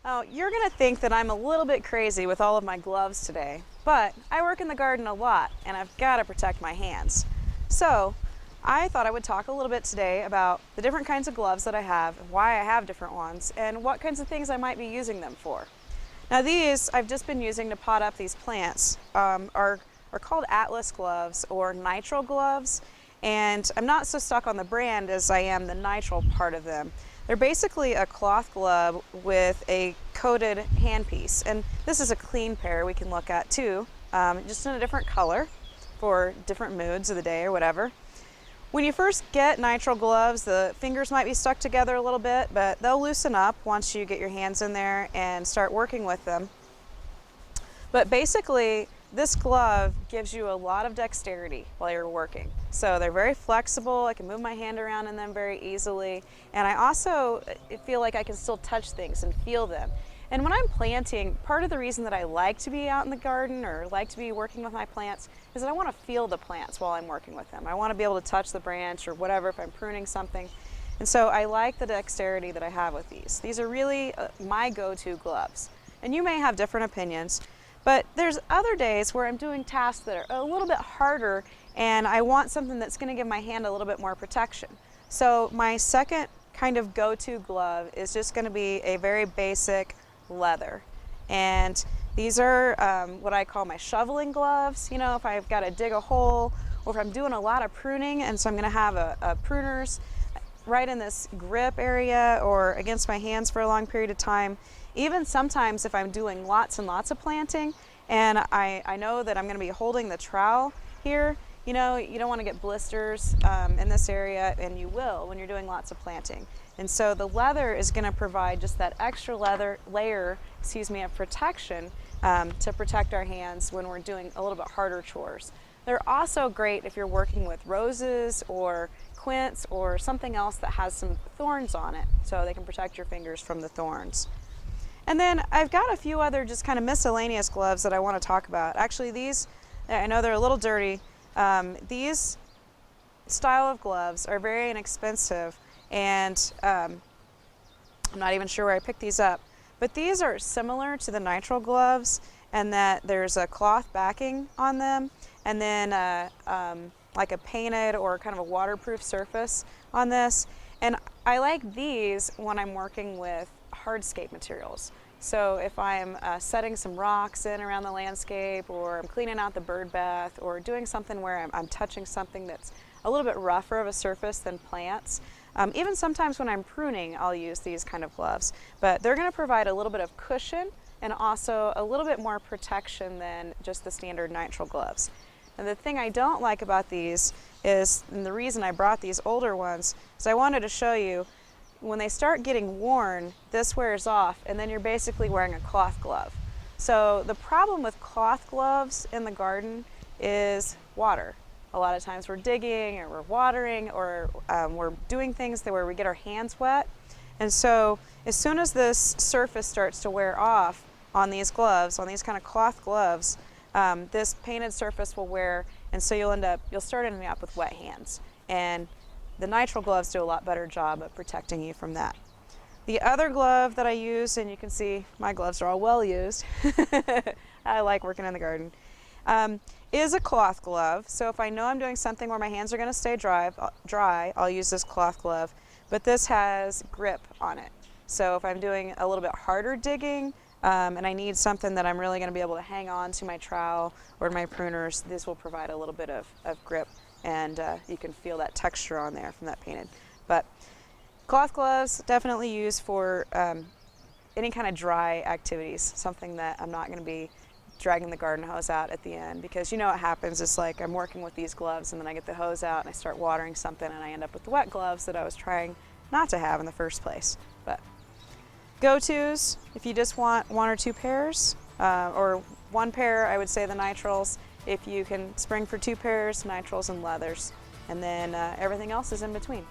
Oh, you're gonna think that I'm a little bit crazy with all of my gloves today, but I work in the garden a lot and I've got to protect my hands. So I thought I would talk a little bit today about the different kinds of gloves that I have, and why I have different ones, and what kinds of things I might be using them for. Now these I've just been using to pot up these plants are called Atlas gloves or nitrile gloves, and I'm not so stuck on the brand as I am the nitrile part of them. They're basically a cloth glove with a coated handpiece, and this is a clean pair we can look at too, just in a different color for different moods of the day or whatever. When you first get nitrile gloves, the fingers might be stuck together a little bit, but they'll loosen up once you get your hands in there and start working with them. But basically, this glove gives you a lot of dexterity while you're working. So they're very flexible. I can move my hand around in them very easily. And I also feel like I can still touch things and feel them. And when I'm planting, part of the reason that I like to be out in the garden or like to be working with my plants is that I want to feel the plants while I'm working with them. I want to be able to touch the branch or whatever if I'm pruning something. And so I like the dexterity that I have with these. These are really my go-to gloves. And you may have different opinions, but there's other days where I'm doing tasks that are a little bit harder and I want something that's going to give my hand a little bit more protection. So my second kind of go-to glove is just going to be a very basic leather. And these are what I call my shoveling gloves. You know, if I've got to dig a hole or if I'm doing a lot of pruning, and so I'm going to have a pruner's right in this grip area or against my hands for a long period of time. Even sometimes if I'm doing lots and lots of planting and I know that I'm going to be holding the trowel here, you know, you don't want to get blisters in this area, and you will when you're doing lots of planting. And so the leather is going to provide just that extra layer of protection to protect our hands when we're doing a little bit harder chores. They're also great if you're working with roses or quince or something else that has some thorns on it, so they can protect your fingers from the thorns. And then I've got a few other just kind of miscellaneous gloves that I want to talk about. Actually, these, I know they're a little dirty. These style of gloves are very inexpensive, and I'm not even sure where I picked these up. But these are similar to the nitrile gloves, and that there's a cloth backing on them, and then like a painted or kind of a waterproof surface on this. And I like these when I'm working with hardscape materials. So if I'm setting some rocks in around the landscape, or I'm cleaning out the bird bath, or doing something where I'm touching something that's a little bit rougher of a surface than plants. Even sometimes when I'm pruning, I'll use these kind of gloves. But they're going to provide a little bit of cushion and also a little bit more protection than just the standard nitrile gloves. And the thing I don't like about these is, and the reason I brought these older ones, is I wanted to show you when they start getting worn, this wears off, and then you're basically wearing a cloth glove. So the problem with cloth gloves in the garden is water. A lot of times we're digging or we're watering or we're doing things where we get our hands wet. And so as soon as this surface starts to wear off on these gloves, on these kind of cloth gloves, this painted surface will wear, and so you'll start ending up with wet hands. And the nitrile gloves do a lot better job of protecting you from that. The other glove that I use, and you can see my gloves are all well used, I like working in the garden, is a cloth glove. So if I know I'm doing something where my hands are going to stay dry, I'll use this cloth glove. But this has grip on it. So if I'm doing a little bit harder digging, and I need something that I'm really going to be able to hang on to my trowel or my pruners, this will provide a little bit of grip, and you can feel that texture on there from that painted. But cloth gloves definitely used for any kind of dry activities, something that I'm not going to be dragging the garden hose out at the end, because you know what happens. It's like I'm working with these gloves and then I get the hose out and I start watering something and I end up with the wet gloves that I was trying not to have in the first place. But go-tos, if you just want one or two pairs, or one pair, I would say the nitriles. If you can spring for two pairs, nitriles and leathers, and then everything else is in between.